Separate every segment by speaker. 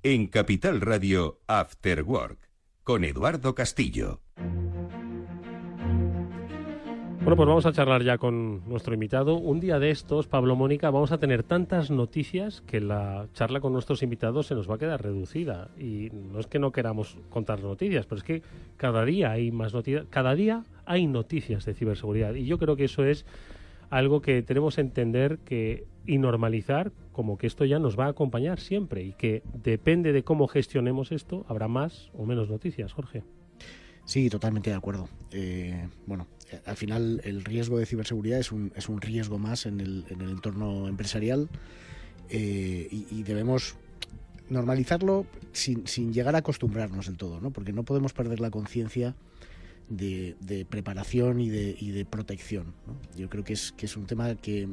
Speaker 1: En Capital Radio After Work, con Eduardo Castillo.
Speaker 2: Bueno, pues vamos a charlar ya con nuestro invitado. Un día de estos, Pablo, Mónica, vamos a tener tantas noticias que la charla con nuestros invitados se nos va a quedar reducida. Y no es que no queramos contar noticias, pero es que cada día hay más noticias, cada día hay noticias de ciberseguridad. Y yo creo que eso es algo que tenemos que entender y normalizar como que esto ya nos va a acompañar siempre y que depende de cómo gestionemos esto, habrá más o menos noticias, Jorge.
Speaker 3: Sí, totalmente de acuerdo. Al final el riesgo de ciberseguridad es un riesgo más en el entorno empresarial y debemos normalizarlo sin llegar a acostumbrarnos del todo, ¿no? Porque no podemos perder la conciencia de preparación y de protección, ¿no? Yo creo que es un tema que,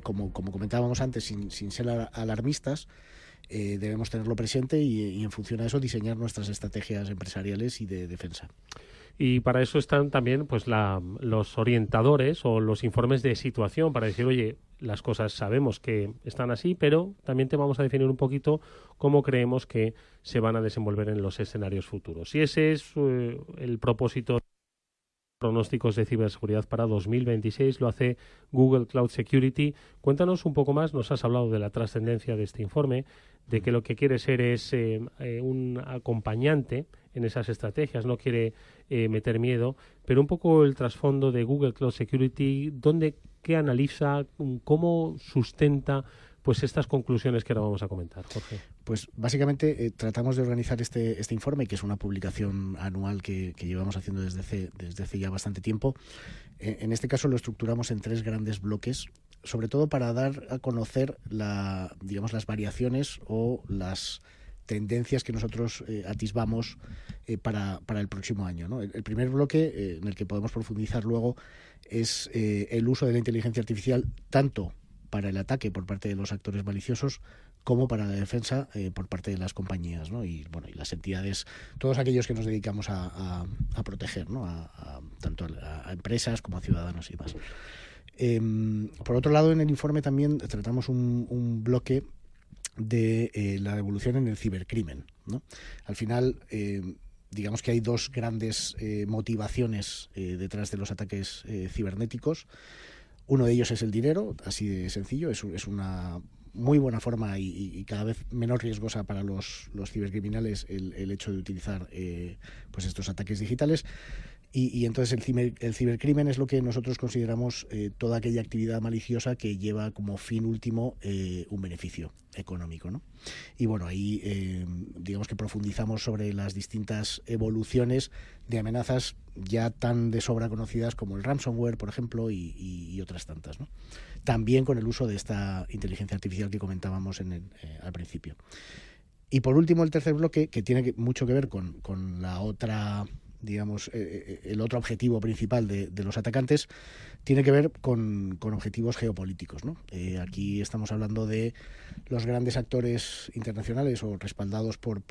Speaker 3: como comentábamos antes, sin ser alarmistas, debemos tenerlo presente y en función a eso diseñar nuestras estrategias empresariales y de defensa.
Speaker 2: Y para eso están también pues los orientadores o los informes de situación para decir, oye, las cosas sabemos que están así, pero también te vamos a definir un poquito cómo creemos que se van a desenvolver en los escenarios futuros. Y ese es el propósito. Pronósticos de ciberseguridad para 2026 lo hace Google Cloud Security. Cuéntanos un poco más, nos has hablado de la trascendencia de este informe, de que lo que quiere ser es un acompañante en esas estrategias, no quiere meter miedo, pero un poco el trasfondo de Google Cloud Security, qué analiza, cómo sustenta pues estas conclusiones que ahora vamos a comentar, Jorge.
Speaker 3: Pues básicamente tratamos de organizar este informe, que es una publicación anual que llevamos haciendo desde hace ya bastante tiempo. En este caso lo estructuramos en 3 grandes bloques, sobre todo para dar a conocer las variaciones o las tendencias que nosotros atisbamos para el próximo año, ¿no? El primer bloque, en el que podemos profundizar luego, es el uso de la inteligencia artificial tanto para el ataque por parte de los actores maliciosos como para la defensa por parte de las compañías, ¿no? Y las entidades, todos aquellos que nos dedicamos a proteger, ¿no? Tanto a empresas como a ciudadanos y demás. Por otro lado, en el informe también tratamos un bloque de la evolución en el cibercrimen, ¿no? Al final, digamos que hay 2 grandes motivaciones detrás de los ataques cibernéticos. Uno de ellos es el dinero, así de sencillo, es una muy buena forma y cada vez menos riesgosa para los cibercriminales el hecho de utilizar pues estos ataques digitales. Y entonces el cibercrimen es lo que nosotros consideramos toda aquella actividad maliciosa que lleva como fin último un beneficio económico, ¿no? Y bueno, ahí digamos que profundizamos sobre las distintas evoluciones de amenazas ya tan de sobra conocidas como el ransomware, por ejemplo, y otras tantas, ¿no? También con el uso de esta inteligencia artificial que comentábamos al principio. Y por último, el tercer bloque, que tiene mucho que ver con la otra, digamos, el otro objetivo principal de los atacantes, tiene que ver con objetivos geopolíticos, ¿no? Aquí estamos hablando de los grandes actores internacionales o respaldados por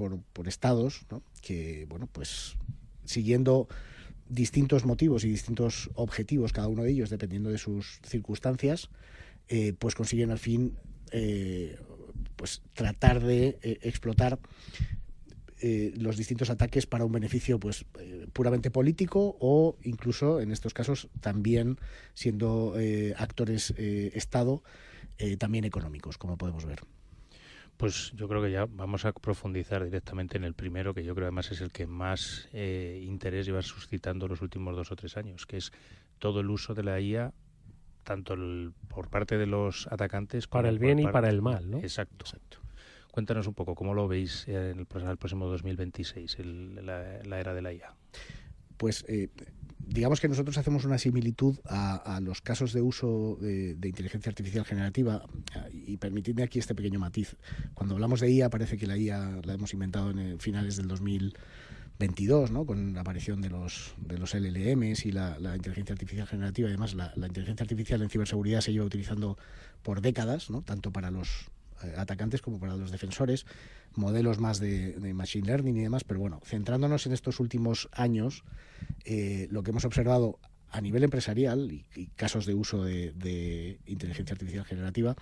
Speaker 3: estados, ¿no? Que, bueno, pues siguiendo distintos motivos y distintos objetivos, cada uno de ellos dependiendo de sus circunstancias, pues consiguen al fin pues tratar de explotar los distintos ataques para un beneficio pues puramente político o incluso en estos casos también siendo actores Estado también económicos, como podemos ver.
Speaker 4: Pues yo creo que ya vamos a profundizar directamente en el primero, que yo creo además es el que más interés lleva suscitando los últimos 2 o 3 años, que es todo el uso de la IA, tanto por parte de los atacantes como
Speaker 2: para el bien y para el mal, ¿no?
Speaker 4: Exacto. Cuéntanos un poco, ¿cómo lo veis en el próximo 2026, la era de la IA?
Speaker 3: Pues digamos que nosotros hacemos una similitud a los casos de uso de inteligencia artificial generativa, y permitidme aquí este pequeño matiz. Cuando hablamos de IA parece que la IA la hemos inventado en finales del 2022, ¿no? Con la aparición de los LLMs y la inteligencia artificial generativa. Además, la inteligencia artificial en ciberseguridad se lleva utilizando por décadas, ¿no? Tanto para los atacantes como para los defensores, modelos más de machine learning y demás, pero bueno, centrándonos en estos últimos años, lo que hemos observado a nivel empresarial y casos de uso de inteligencia artificial generativa,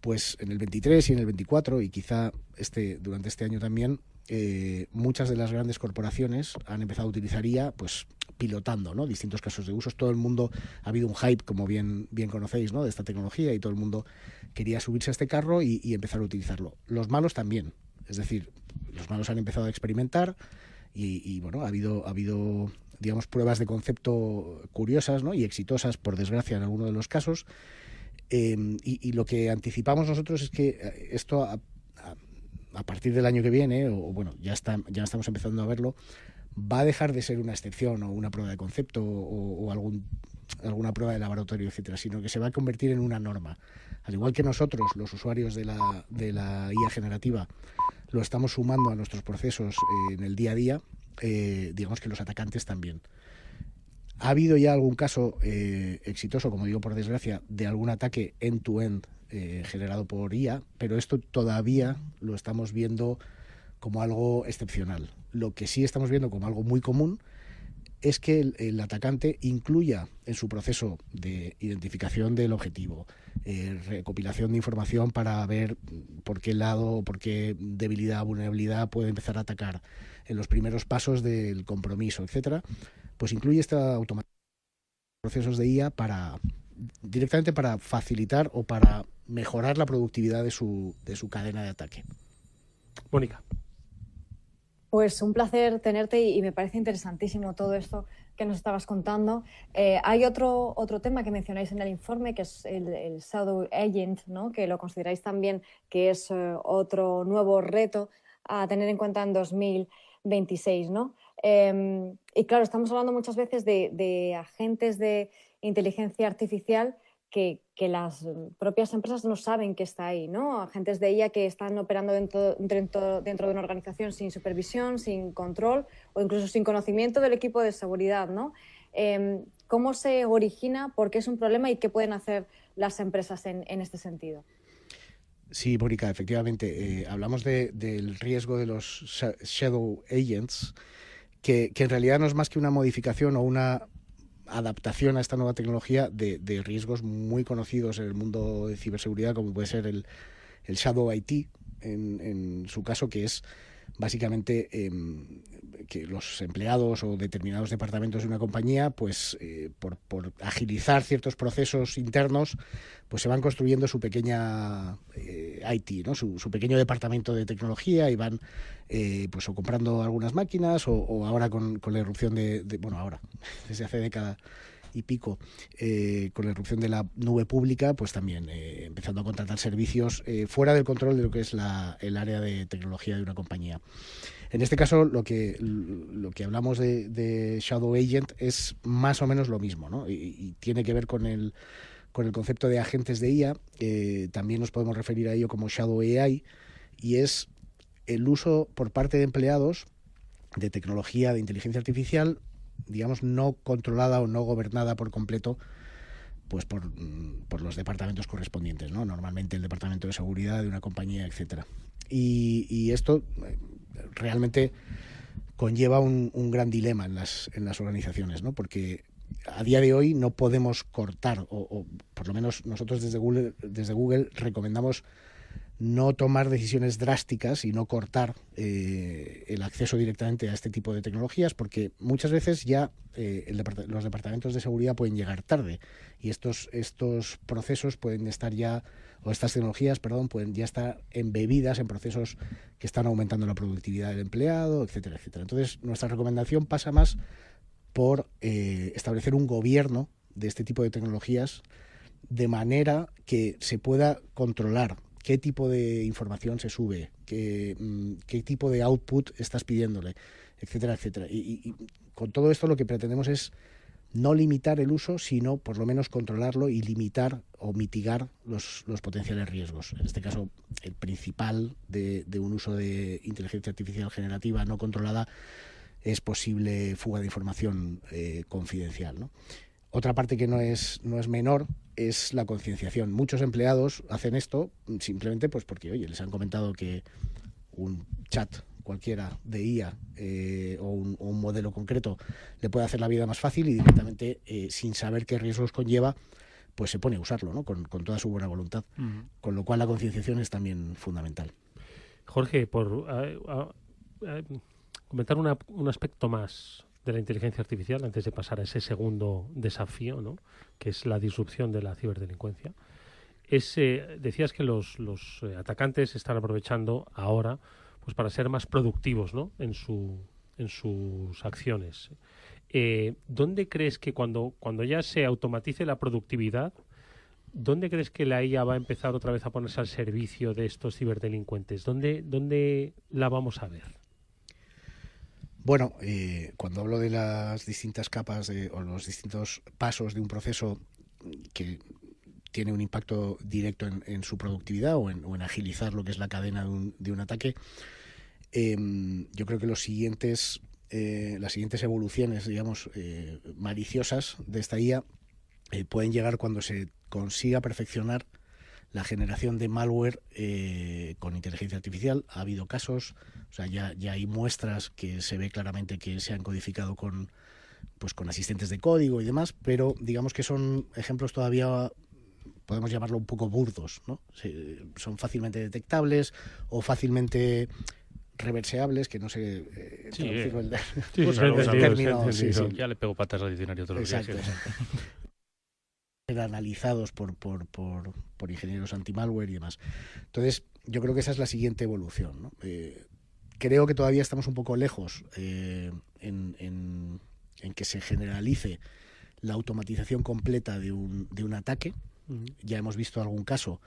Speaker 3: pues en el 23 y en el 24, y quizá durante este año también, muchas de las grandes corporaciones han empezado a utilizar IA, pues pilotando, ¿no?, distintos casos de usos. Todo el mundo, ha habido un hype, como bien conocéis, ¿no?, de esta tecnología, y todo el mundo quería subirse a este carro y empezar a utilizarlo. Los malos también, es decir, los malos han empezado a experimentar y bueno, ha habido digamos, pruebas de concepto curiosas, ¿no?, y exitosas, por desgracia, en algunos de los casos. Y lo que anticipamos nosotros es que esto a partir del año que viene, o bueno, ya estamos empezando a verlo, va a dejar de ser una excepción o una prueba de concepto o alguna prueba de laboratorio, etcétera, sino que se va a convertir en una norma. Al igual que nosotros, los usuarios de la IA generativa, lo estamos sumando a nuestros procesos en el día a día, digamos que los atacantes también. Ha habido ya algún caso exitoso, como digo, por desgracia, de algún ataque end-to-end generado por IA, pero esto todavía lo estamos viendo como algo excepcional. Lo que sí estamos viendo como algo muy común es que el atacante incluya en su proceso de identificación del objetivo, recopilación de información para ver por qué lado, por qué debilidad, vulnerabilidad puede empezar a atacar en los primeros pasos del compromiso, etcétera, pues incluye esta automatización de procesos de IA directamente para facilitar o para mejorar la productividad de su cadena de ataque.
Speaker 2: Mónica.
Speaker 5: Pues un placer tenerte y me parece interesantísimo todo esto que nos estabas contando. Hay otro tema que mencionáis en el informe, que es el Shadow Agent, ¿no?, que lo consideráis también que es otro nuevo reto a tener en cuenta en 2026, ¿no? Y claro, estamos hablando muchas veces de agentes de inteligencia artificial que las propias empresas no saben que está ahí, ¿no? Agentes de IA que están operando dentro de una organización sin supervisión, sin control o incluso sin conocimiento del equipo de seguridad, ¿no? ¿Cómo se origina? ¿Por qué es un problema? ¿Y qué pueden hacer las empresas en este sentido?
Speaker 3: Sí, Mónica, efectivamente. Hablamos del riesgo de los Shadow Agents, que en realidad no es más que una modificación o una adaptación a esta nueva tecnología de riesgos muy conocidos en el mundo de ciberseguridad, como puede ser el Shadow IT, en su caso, que es básicamente que los empleados o determinados departamentos de una compañía, pues por agilizar ciertos procesos internos, pues se van construyendo su pequeña IT, ¿no?, su pequeño departamento de tecnología, y van pues o comprando algunas máquinas o ahora con la irrupción bueno, ahora, desde hace década y pico, con la irrupción de la nube pública, pues también empezando a contratar servicios fuera del control de lo que es el área de tecnología de una compañía. En este caso, lo que hablamos de Shadow Agent es más o menos lo mismo, ¿no? Y tiene que ver con el concepto de agentes de IA. También nos podemos referir a ello como Shadow AI, y es el uso por parte de empleados de tecnología de inteligencia artificial, digamos, no controlada o no gobernada por completo, pues por los departamentos correspondientes, ¿no? Normalmente el departamento de seguridad de una compañía, etcétera. Y esto realmente conlleva un gran dilema en las organizaciones, ¿no? Porque a día de hoy no podemos cortar, o por lo menos nosotros desde Google recomendamos no tomar decisiones drásticas y no cortar el acceso directamente a este tipo de tecnologías, porque muchas veces ya los departamentos de seguridad pueden llegar tarde, y estos procesos pueden estar ya, o estas tecnologías, perdón, pueden ya estar embebidas en procesos que están aumentando la productividad del empleado, etcétera, etcétera. Entonces, nuestra recomendación pasa más por establecer un gobierno de este tipo de tecnologías, de manera que se pueda controlar qué tipo de información se sube, qué tipo de output estás pidiéndole, etcétera, etcétera. Y con todo esto lo que pretendemos es no limitar el uso, sino por lo menos controlarlo y limitar o mitigar los potenciales riesgos. En este caso, el principal de un uso de inteligencia artificial generativa no controlada es posible fuga de información confidencial, ¿no? Otra parte que no es menor es la concienciación. Muchos empleados hacen esto simplemente pues porque, oye, les han comentado que un chat cualquiera de IA o un modelo concreto le puede hacer la vida más fácil, y directamente, sin saber qué riesgos conlleva, pues se pone a usarlo, ¿no? Con toda su buena voluntad. Con lo cual la concienciación es también fundamental.
Speaker 2: Jorge, por comentar un aspecto más de la inteligencia artificial antes de pasar a ese segundo desafío, ¿no? Que es la disrupción de la ciberdelincuencia. Decías que los atacantes están aprovechando ahora pues para ser más productivos, ¿no? en sus acciones. ¿Dónde crees que cuando ya se automatice la productividad, ¿dónde crees que la IA va a empezar otra vez a ponerse al servicio de estos ciberdelincuentes? ¿Dónde la vamos a ver?
Speaker 3: Bueno, cuando hablo de las distintas capas o los distintos pasos de un proceso que tiene un impacto directo en su productividad o en agilizar lo que es la cadena de un ataque, yo creo que las siguientes evoluciones, digamos, maliciosas de esta IA pueden llegar cuando se consiga perfeccionar la generación de malware con inteligencia artificial. Ha habido casos, o sea, ya hay muestras que se ve claramente que se han codificado con asistentes de código y demás, pero digamos que son ejemplos todavía, podemos llamarlo un poco burdos, ¿no? Son fácilmente detectables o fácilmente reverseables, que no sé traducirlo el término.
Speaker 4: Ya le pego patas al diccionario todos los días.
Speaker 3: Ser analizados por ingenieros anti-malware y demás. Entonces, yo creo que esa es la siguiente evolución, ¿no? Creo que todavía estamos un poco lejos en que se generalice la automatización completa de un ataque. Ya hemos visto algún caso,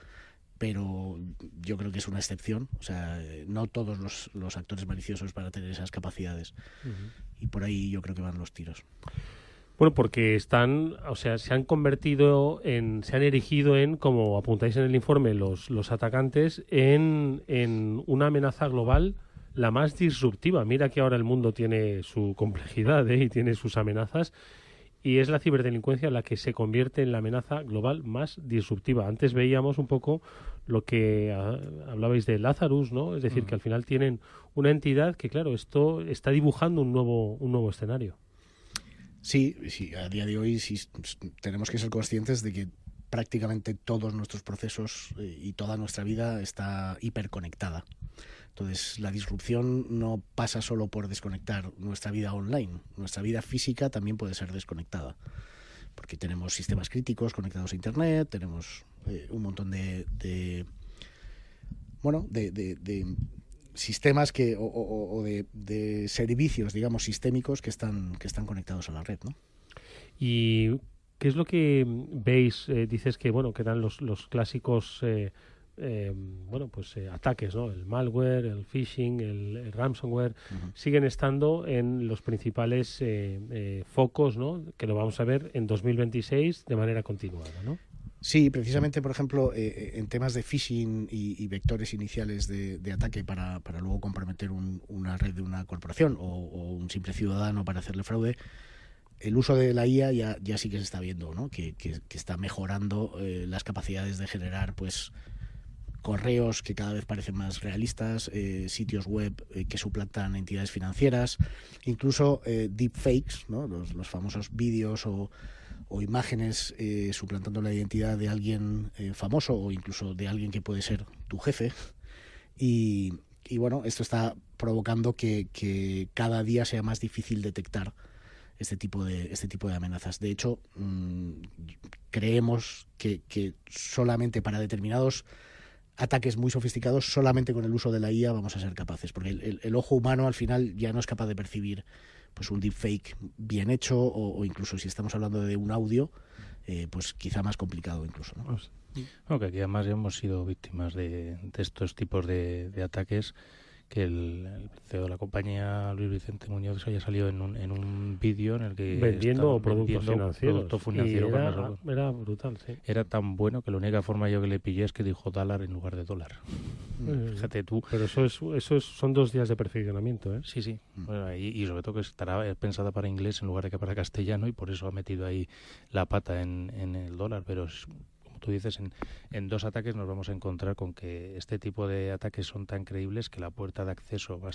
Speaker 3: pero yo creo que es una excepción. O sea, no todos los actores maliciosos van a tener esas capacidades. Y por ahí yo creo que van los tiros.
Speaker 2: Bueno, porque se han erigido en, como apuntáis en el informe, los atacantes, en una amenaza global la más disruptiva. Mira que ahora el mundo tiene su complejidad y tiene sus amenazas, y es la ciberdelincuencia la que se convierte en la amenaza global más disruptiva. Antes veíamos un poco lo que hablabais de Lazarus, ¿no? Es decir, que al final tienen una entidad que, claro, esto está dibujando un nuevo escenario.
Speaker 3: Sí, a día de hoy sí tenemos que ser conscientes de que prácticamente todos nuestros procesos y toda nuestra vida está hiperconectada. Entonces, la disrupción no pasa solo por desconectar nuestra vida online. Nuestra vida física también puede ser desconectada, porque tenemos sistemas críticos conectados a Internet, tenemos un montón de sistemas de servicios, digamos, sistémicos que están conectados a la red, ¿no?
Speaker 2: ¿Y qué es lo que veis? Dices que que dan los clásicos ataques, ¿no? El malware, el phishing, el ransomware, siguen estando en los principales focos, ¿no? Que lo vamos a ver en 2026 de manera continuada, ¿no?
Speaker 3: Sí, precisamente, por ejemplo, en temas de phishing y vectores iniciales de ataque para luego comprometer una red de una corporación o un simple ciudadano para hacerle fraude, el uso de la IA ya sí que se está viendo, ¿no? Que está mejorando las capacidades de generar, pues, correos que cada vez parecen más realistas, sitios web que suplantan entidades financieras, incluso deepfakes, ¿no? Los famosos vídeos o imágenes suplantando la identidad de alguien famoso o incluso de alguien que puede ser tu jefe. Y bueno, esto está provocando que cada día sea más difícil detectar este tipo de amenazas. De hecho, creemos que solamente para determinados ataques muy sofisticados, solamente con el uso de la IA vamos a ser capaces, porque el ojo humano al final ya no es capaz de percibir pues un deepfake bien hecho o incluso si estamos hablando de un audio, pues quizá más complicado incluso, ¿no?
Speaker 4: Aunque aquí además ya hemos sido víctimas de estos tipos de ataques, que el CEO de la compañía, Luis Vicente Muñoz, haya salido en un vídeo en el que
Speaker 2: vendiendo productos financieros. Era brutal, sí.
Speaker 4: Era tan bueno que la única forma yo que le pillé es que dijo dólar en lugar de dólar. Fíjate tú.
Speaker 2: Pero son 2 días de perfeccionamiento, ¿eh?
Speaker 4: Sí. Bueno, y sobre todo que estará pensada para inglés en lugar de que para castellano, y por eso ha metido ahí la pata en el dólar. Pero tú dices, en 2 ataques nos vamos a encontrar con que este tipo de ataques son tan creíbles que la puerta de acceso va a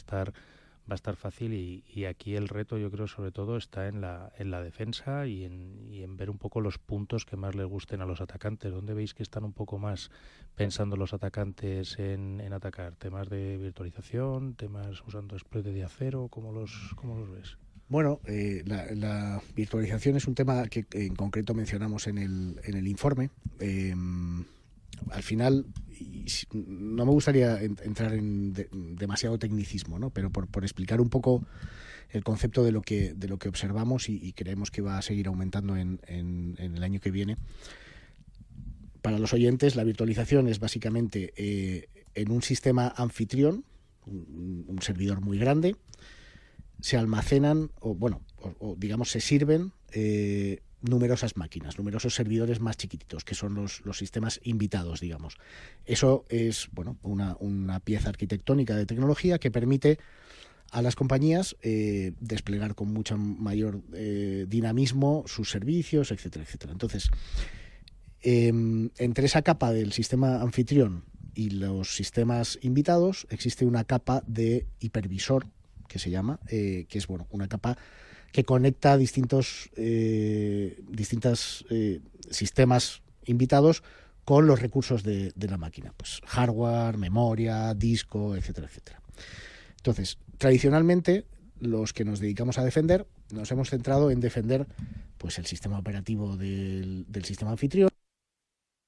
Speaker 4: va a estar fácil y aquí el reto yo creo sobre todo está en la defensa y en ver un poco los puntos que más les gusten a los atacantes. ¿Dónde veis que están un poco más pensando los atacantes en atacar? ¿Temas de virtualización? ¿Temas usando exploit de acero? ¿Cómo los ves?
Speaker 3: Bueno, la virtualización es un tema que en concreto mencionamos en el informe. Al final, no me gustaría entrar en demasiado tecnicismo, ¿no? Pero por explicar un poco el concepto de lo que observamos y creemos que va a seguir aumentando en el año que viene. Para los oyentes, la virtualización es básicamente en un sistema anfitrión, un servidor muy grande, se almacenan o digamos se sirven numerosas máquinas, numerosos servidores más chiquititos, que son los sistemas invitados, digamos. Eso es una pieza arquitectónica de tecnología que permite a las compañías desplegar con mucho mayor dinamismo sus servicios, etcétera, etcétera. Entonces, entre esa capa del sistema anfitrión y los sistemas invitados existe una capa de hipervisor que se llama, que es una capa que conecta distintos sistemas invitados con los recursos de la máquina, pues hardware, memoria, disco, etcétera, etcétera. Entonces, tradicionalmente, los que nos dedicamos a defender, nos hemos centrado en defender pues el sistema operativo del sistema anfitrión,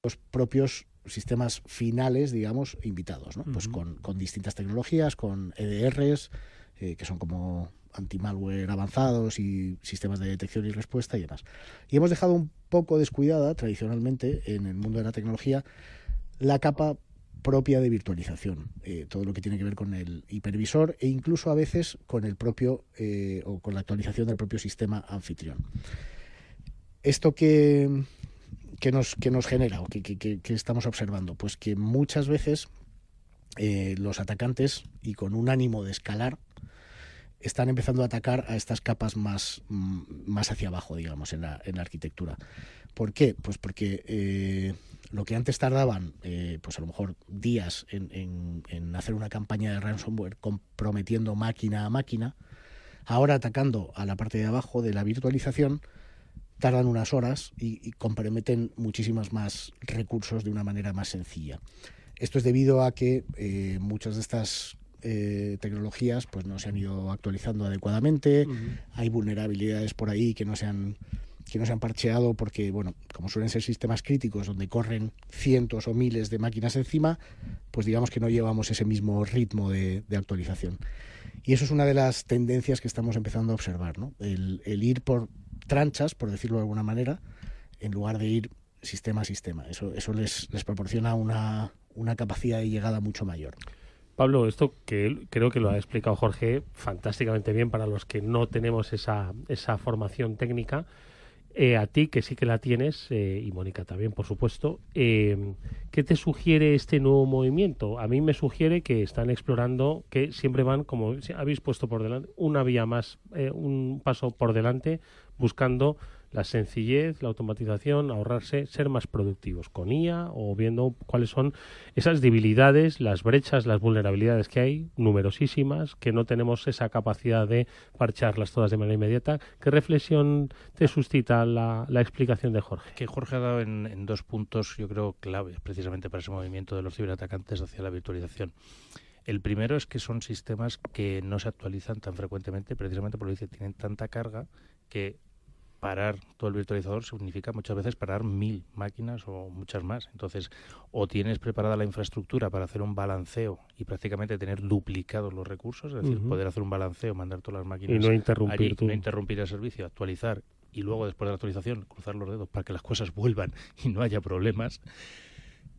Speaker 3: los propios sistemas finales, digamos, invitados, ¿no? Pues con distintas tecnologías, con EDRs, que son como anti-malware avanzados y sistemas de detección y respuesta y demás. Y hemos dejado un poco descuidada, tradicionalmente, en el mundo de la tecnología, la capa propia de virtualización, todo lo que tiene que ver con el hipervisor e incluso a veces con el propio o con la actualización del propio sistema anfitrión. Esto que nos genera o que estamos observando, pues que muchas veces los atacantes, y con un ánimo de escalar, están empezando a atacar a estas capas más hacia abajo, digamos, en la arquitectura. ¿Por qué? Pues porque lo que antes tardaban, pues a lo mejor días en hacer una campaña de ransomware comprometiendo máquina a máquina, ahora atacando a la parte de abajo de la virtualización, tardan unas horas y comprometen muchísimos más recursos de una manera más sencilla. Esto es debido a que muchas de estas tecnologías pues no se han ido actualizando adecuadamente. Hay vulnerabilidades por ahí que no se han parcheado porque, como suelen ser sistemas críticos donde corren cientos o miles de máquinas encima, pues digamos que no llevamos ese mismo ritmo de actualización. Y eso es una de las tendencias que estamos empezando a observar, ¿no? El ir por tranchas, por decirlo de alguna manera, en lugar de ir sistema a sistema. Eso les proporciona una capacidad de llegada mucho mayor.
Speaker 2: Pablo, esto que creo que lo ha explicado Jorge fantásticamente bien para los que no tenemos esa formación técnica. A ti, que sí que la tienes, y Mónica también, por supuesto, ¿qué te sugiere este nuevo movimiento? A mí me sugiere que están explorando, que siempre van, como habéis puesto por delante, una vía más, un paso por delante, buscando la sencillez, la automatización, ahorrarse, ser más productivos con IA o viendo cuáles son esas debilidades, las brechas, las vulnerabilidades que hay, numerosísimas, que no tenemos esa capacidad de parcharlas todas de manera inmediata. ¿Qué reflexión te suscita la explicación de Jorge?
Speaker 4: Que Jorge ha dado en 2 puntos, yo creo, claves precisamente para ese movimiento de los ciberatacantes hacia la virtualización. El primero es que son sistemas que no se actualizan tan frecuentemente, precisamente porque tienen tanta carga que parar todo el virtualizador significa muchas veces parar 1000 máquinas o muchas más. Entonces, o tienes preparada la infraestructura para hacer un balanceo y prácticamente tener duplicados los recursos, es decir, poder hacer un balanceo, mandar todas las máquinas
Speaker 2: y no interrumpir,
Speaker 4: allí, no interrumpir el servicio, actualizar y luego después de la actualización cruzar los dedos para que las cosas vuelvan y no haya problemas.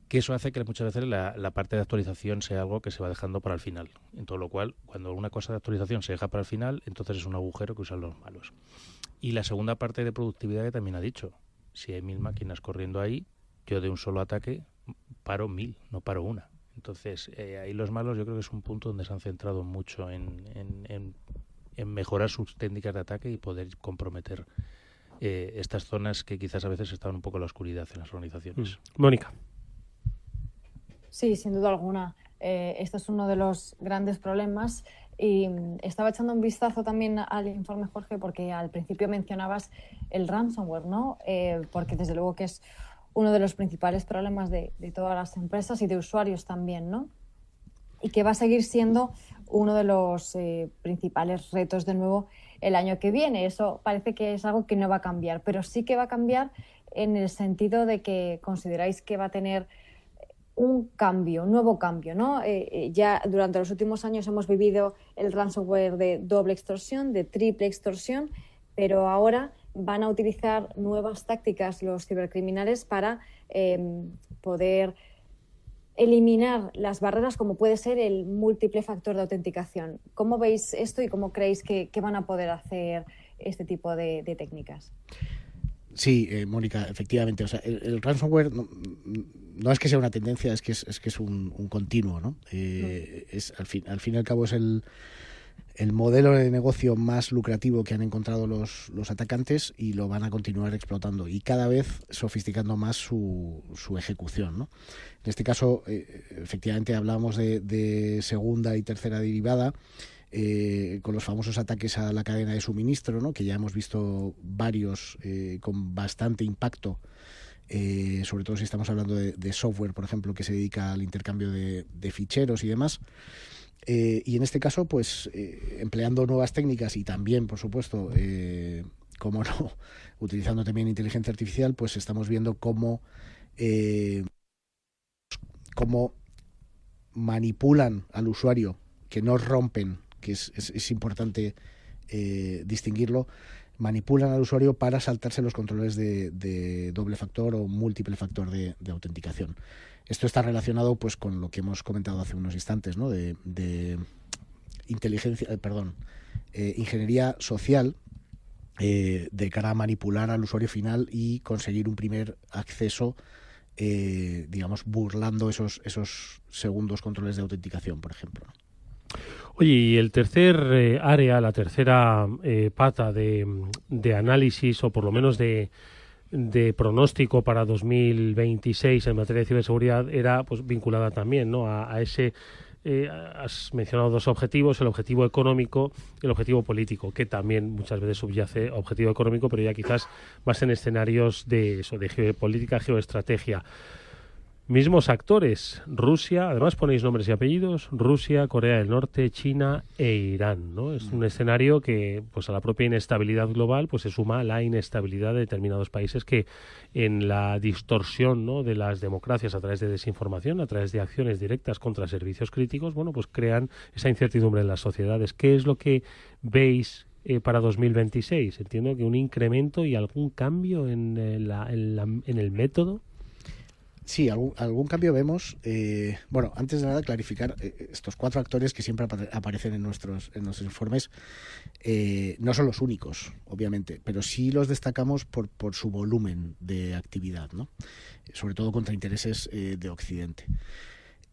Speaker 4: Que eso hace que muchas veces la parte de actualización sea algo que se va dejando para el final. En todo lo cual, cuando una cosa de actualización se deja para el final, entonces es un agujero que usan los malos. Y la segunda parte de productividad que también ha dicho. Si hay 1000 máquinas corriendo ahí, yo de un solo ataque paro 1000, no paro una. Entonces, ahí los malos yo creo que es un punto donde se han centrado mucho en mejorar sus técnicas de ataque y poder comprometer estas zonas que quizás a veces estaban un poco en la oscuridad en las organizaciones.
Speaker 2: Mónica.
Speaker 5: Sí, sin duda alguna. Este es uno de los grandes problemas. Y estaba echando un vistazo también al informe, Jorge, porque al principio mencionabas el ransomware, ¿no? Porque desde luego que es uno de los principales problemas de todas las empresas y de usuarios también, ¿no? Y que va a seguir siendo uno de los principales retos de nuevo el año que viene. Eso parece que es algo que no va a cambiar, pero sí que va a cambiar en el sentido de que consideráis que va a tener un nuevo cambio, ¿no? Ya durante los últimos años hemos vivido el ransomware de doble extorsión, de triple extorsión, pero ahora van a utilizar nuevas tácticas los cibercriminales para poder eliminar las barreras, como puede ser el múltiple factor de autenticación. ¿Cómo veis esto y cómo creéis que van a poder hacer este tipo de técnicas?
Speaker 3: Sí, Mónica, efectivamente. O sea, el ransomware no es que sea una tendencia, es que es un continuo, ¿no? Al fin y al cabo es el modelo de negocio más lucrativo que han encontrado los atacantes y lo van a continuar explotando y cada vez sofisticando más su ejecución, ¿no? En este caso, efectivamente, hablábamos de segunda y tercera derivada, con los famosos ataques a la cadena de suministro, ¿no? Que ya hemos visto varios con bastante impacto, sobre todo si estamos hablando de software, por ejemplo, que se dedica al intercambio de ficheros y demás. Y en este caso, pues empleando nuevas técnicas y también, por supuesto, como no, utilizando también inteligencia artificial, pues estamos viendo cómo manipulan al usuario, que no rompen, que es importante distinguirlo, manipulan al usuario para saltarse los controles de doble factor o múltiple factor de autenticación. Esto está relacionado pues con lo que hemos comentado hace unos instantes, ¿no? de ingeniería social de cara a manipular al usuario final y conseguir un primer acceso, digamos, burlando esos segundos controles de autenticación, por ejemplo, ¿no?
Speaker 2: Oye, y el tercer área, la tercera pata de análisis, o por lo menos de pronóstico para 2026 en materia de ciberseguridad, era pues vinculada también, ¿no? a ese, has mencionado dos objetivos, el objetivo económico y el objetivo político, que también muchas veces subyace objetivo económico, pero ya quizás más en escenarios de geopolítica, geoestrategia. Mismos actores, Rusia, además ponéis nombres y apellidos, Rusia, Corea del Norte, China e Irán, ¿no? Es un escenario que, pues a la propia inestabilidad global, pues se suma la inestabilidad de determinados países que en la distorsión, ¿no?, de las democracias a través de desinformación, a través de acciones directas contra servicios críticos, bueno, pues crean esa incertidumbre en las sociedades. ¿Qué es lo que veis para 2026? Entiendo que un incremento y algún cambio en el método.
Speaker 3: Sí, algún cambio vemos. Bueno, antes de nada, clarificar, estos 4 actores que siempre aparecen en nuestros informes no son los únicos, obviamente, pero sí los destacamos por su volumen de actividad, ¿no? Sobre todo contra intereses de Occidente.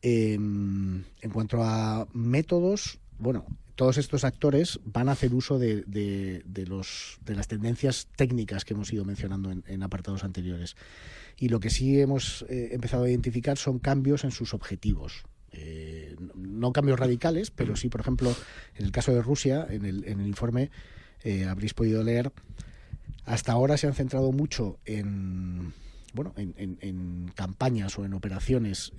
Speaker 3: En cuanto a métodos, bueno, todos estos actores van a hacer uso de las tendencias técnicas que hemos ido mencionando en apartados anteriores. Y lo que sí hemos empezado a identificar son cambios en sus objetivos. No cambios radicales, pero sí, por ejemplo, en el caso de Rusia, en el informe habréis podido leer, hasta ahora se han centrado mucho en campañas o en operaciones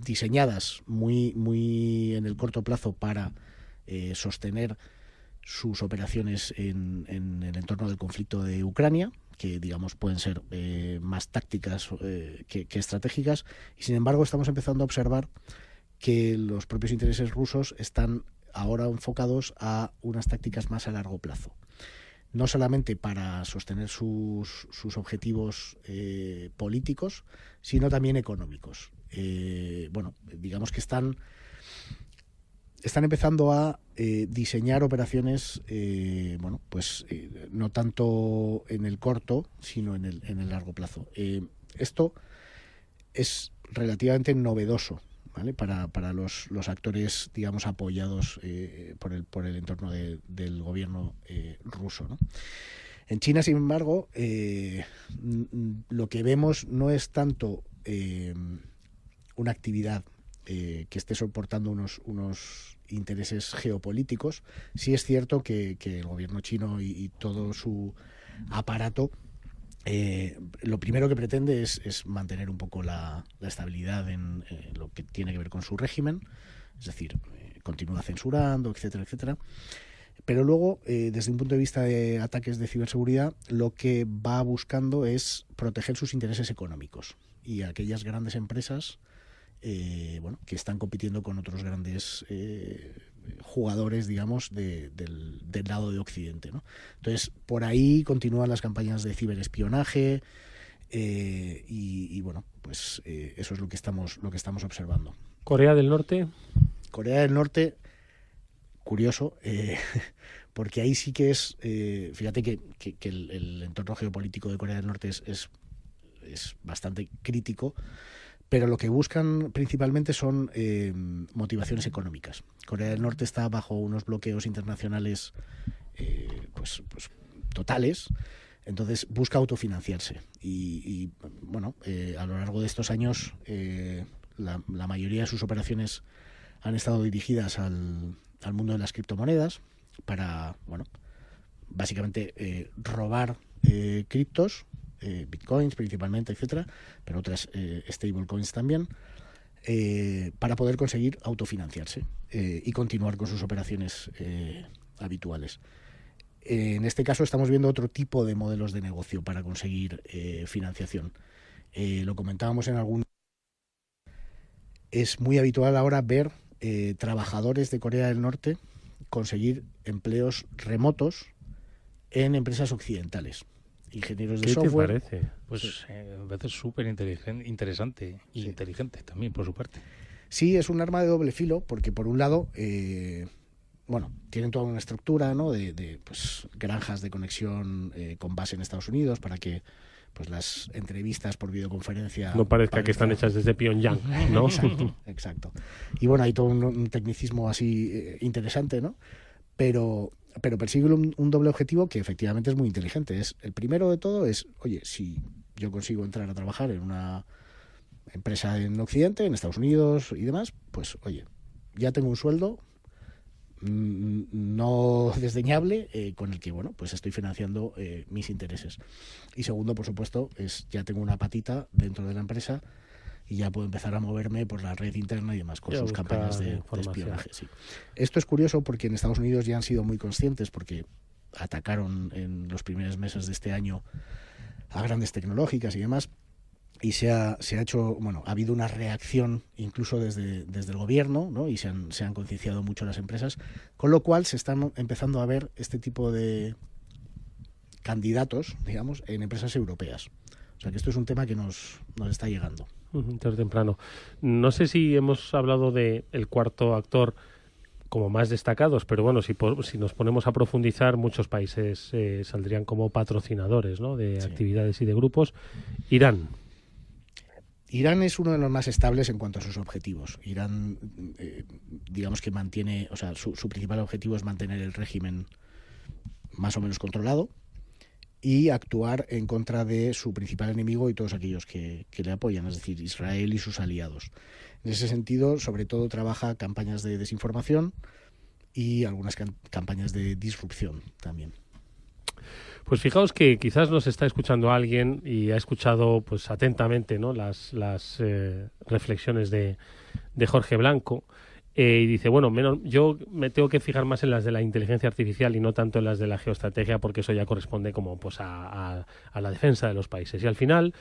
Speaker 3: diseñadas muy en el corto plazo para sostener sus operaciones en el entorno del conflicto de Ucrania, que digamos pueden ser más tácticas que estratégicas, y sin embargo estamos empezando a observar que los propios intereses rusos están ahora enfocados a unas tácticas más a largo plazo, no solamente para sostener sus objetivos políticos, sino también económicos. Digamos que están empezando a diseñar operaciones, no tanto en el corto, sino en el largo plazo. Esto es relativamente novedoso, ¿vale?, para los actores, digamos, apoyados por el entorno del gobierno ruso, ¿no? En China, sin embargo, lo que vemos no es tanto una actividad que esté soportando unos intereses geopolíticos. Sí es cierto que el gobierno chino y todo su aparato lo primero que pretende es mantener un poco la estabilidad en lo que tiene que ver con su régimen, es decir, continúa censurando, etcétera, etcétera. Pero luego, desde un punto de vista de ataques de ciberseguridad, lo que va buscando es proteger sus intereses económicos y aquellas grandes empresas que están compitiendo con otros grandes jugadores, digamos, del lado de Occidente, ¿no? Entonces, por ahí continúan las campañas de ciberespionaje y bueno, pues eso es lo que estamos observando.
Speaker 2: Corea del Norte.
Speaker 3: Corea del Norte, curioso, porque ahí sí que es, fíjate que el entorno geopolítico de Corea del Norte es bastante crítico, pero lo que buscan principalmente son motivaciones económicas. Corea del Norte está bajo unos bloqueos internacionales pues totales, entonces busca autofinanciarse y bueno, a lo largo de estos años la mayoría de sus operaciones han estado dirigidas al mundo de las criptomonedas para, bueno, básicamente robar criptos, bitcoins principalmente, etcétera, pero otras stablecoins también, para poder conseguir autofinanciarse y continuar con sus operaciones habituales. En este caso estamos viendo otro tipo de modelos de negocio para conseguir financiación. Lo comentábamos en algún... Es muy habitual ahora ver trabajadores de Corea del Norte conseguir empleos remotos en empresas occidentales. Ingenieros de software.
Speaker 2: ¿Qué te parece?
Speaker 4: Pues me parece súper interesante e inteligente también, por su parte.
Speaker 3: Sí, es un arma de doble filo, porque por un lado, bueno, tienen toda una estructura, ¿no?, de pues, granjas de conexión con base en Estados Unidos para que pues las entrevistas por videoconferencia
Speaker 2: no parezca que están hechas desde Pyongyang, ¿no?
Speaker 3: Exacto. Y bueno, hay todo un tecnicismo así interesante, ¿no? Pero persigue un doble objetivo que efectivamente es muy inteligente. El primero de todo es, oye, si yo consigo entrar a trabajar en una empresa en Occidente, en Estados Unidos y demás, pues oye, ya tengo un sueldo no desdeñable con el que, bueno, pues estoy financiando mis intereses. Y segundo, por supuesto, ya tengo una patita dentro de la empresa y ya puedo empezar a moverme por la red interna y demás con sus campañas de espionaje. Sí. Esto es curioso porque en Estados Unidos ya han sido muy conscientes porque atacaron en los primeros meses de este año a grandes tecnológicas y demás, y se ha hecho, bueno, ha habido una reacción incluso desde el gobierno, ¿no? Y se han concienciado mucho las empresas, con lo cual se están empezando a ver este tipo de candidatos, digamos, en empresas europeas. O sea que esto es un tema que nos está llegando.
Speaker 2: Tarde o temprano. No sé si hemos hablado de el cuarto actor como más destacados, pero bueno, si nos ponemos a profundizar, muchos países saldrían como patrocinadores, ¿no?, de actividades y de grupos. Irán es uno de los más estables en cuanto a sus objetivos.
Speaker 3: Irán, digamos que mantiene, o sea, su principal objetivo es mantener el régimen más o menos controlado y actuar en contra de su principal enemigo y todos aquellos que le apoyan, es decir, Israel y sus aliados. En ese sentido, sobre todo trabaja campañas de desinformación y algunas campañas de disrupción también.
Speaker 2: Pues fijaos que quizás nos está escuchando alguien y ha escuchado pues atentamente, ¿no?, las reflexiones de Jorge Blanco y dice, bueno, yo me tengo que fijar más en las de la inteligencia artificial y no tanto en las de la geoestrategia, porque eso ya corresponde como pues a la defensa de los países. Y al final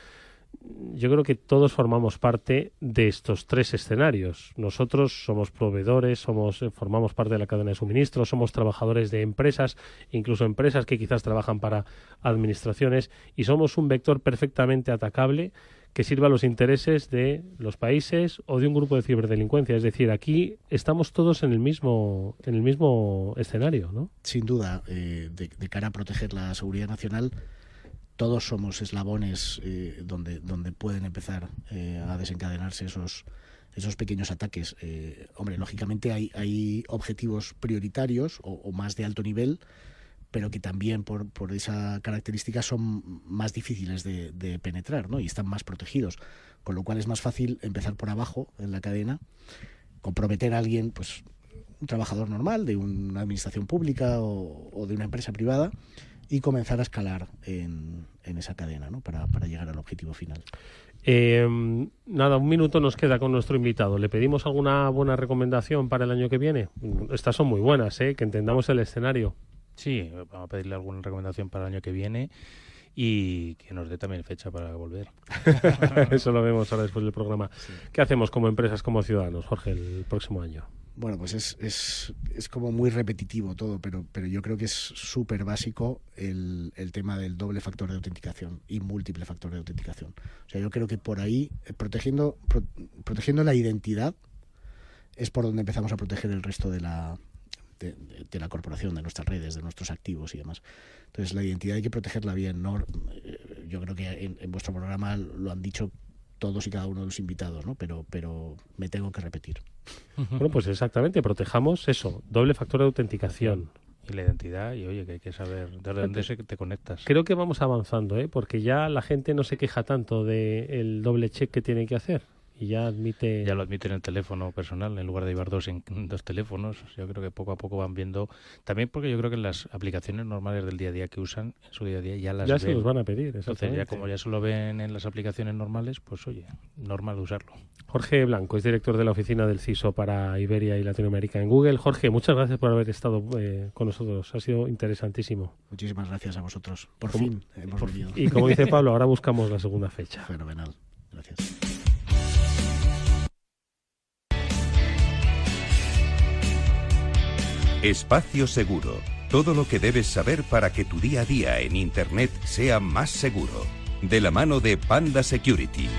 Speaker 2: yo creo que todos formamos parte de estos tres escenarios. Nosotros somos proveedores, formamos parte de la cadena de suministro, somos trabajadores de empresas, incluso empresas que quizás trabajan para administraciones, y somos un vector perfectamente atacable que sirva a los intereses de los países o de un grupo de ciberdelincuencia. Es decir, aquí estamos todos en el mismo escenario, ¿no?
Speaker 3: Sin duda, de cara a proteger la seguridad nacional, todos somos eslabones donde pueden empezar a desencadenarse esos pequeños ataques. Hombre, lógicamente hay objetivos prioritarios o más de alto nivel, pero que también por esa característica son más difíciles de penetrar, ¿no? Y están más protegidos, con lo cual es más fácil empezar por abajo en la cadena, comprometer a alguien, pues trabajador normal de una administración pública o de una empresa privada, y comenzar a escalar en esa cadena, ¿no? para llegar al objetivo final.
Speaker 2: Nada, un minuto nos queda con nuestro invitado. ¿Le pedimos alguna buena recomendación para el año que viene? Estas son muy buenas, que entendamos el escenario.
Speaker 4: Sí, vamos a pedirle alguna recomendación para el año que viene y que nos dé también fecha para volver.
Speaker 2: Eso lo vemos ahora después del programa. Sí. ¿Qué hacemos como empresas, como ciudadanos, Jorge, el próximo año?
Speaker 3: Bueno, pues es como muy repetitivo todo, pero yo creo que es súper básico el tema del doble factor de autenticación y múltiple factor de autenticación. O sea, yo creo que por ahí, protegiendo la identidad, es por donde empezamos a proteger el resto de la corporación, de nuestras redes, de nuestros activos y demás. Entonces, la identidad hay que protegerla bien, ¿no? Yo creo que en vuestro programa lo han dicho todos y cada uno de los invitados, ¿no? Pero me tengo que repetir.
Speaker 2: Bueno, pues exactamente, protejamos eso, doble factor de autenticación.
Speaker 4: Y la identidad, y oye, que hay que saber de dónde te conectas.
Speaker 2: Creo que vamos avanzando, porque ya la gente no se queja tanto del doble check que tiene que hacer. Y ya lo
Speaker 4: admite en el teléfono personal en lugar de llevar dos teléfonos. Yo creo que poco a poco van viendo, también porque yo creo que en las aplicaciones normales del día a día que usan en su día a día ya ven.
Speaker 2: Se los van a pedir.
Speaker 4: Entonces ya como ya se lo ven en las aplicaciones normales, pues oye, normal usarlo.
Speaker 2: Jorge Blanco es director de la oficina del CISO para Iberia y Latinoamérica en Google. Jorge, muchas gracias por haber estado con nosotros, ha sido interesantísimo.
Speaker 3: Muchísimas gracias a vosotros, por fin hemos venido.
Speaker 2: Y como dice Pablo, ahora buscamos la segunda fecha.
Speaker 3: Fenomenal, gracias.
Speaker 1: Espacio Seguro. Todo lo que debes saber para que tu día a día en Internet sea más seguro. De la mano de Panda Security.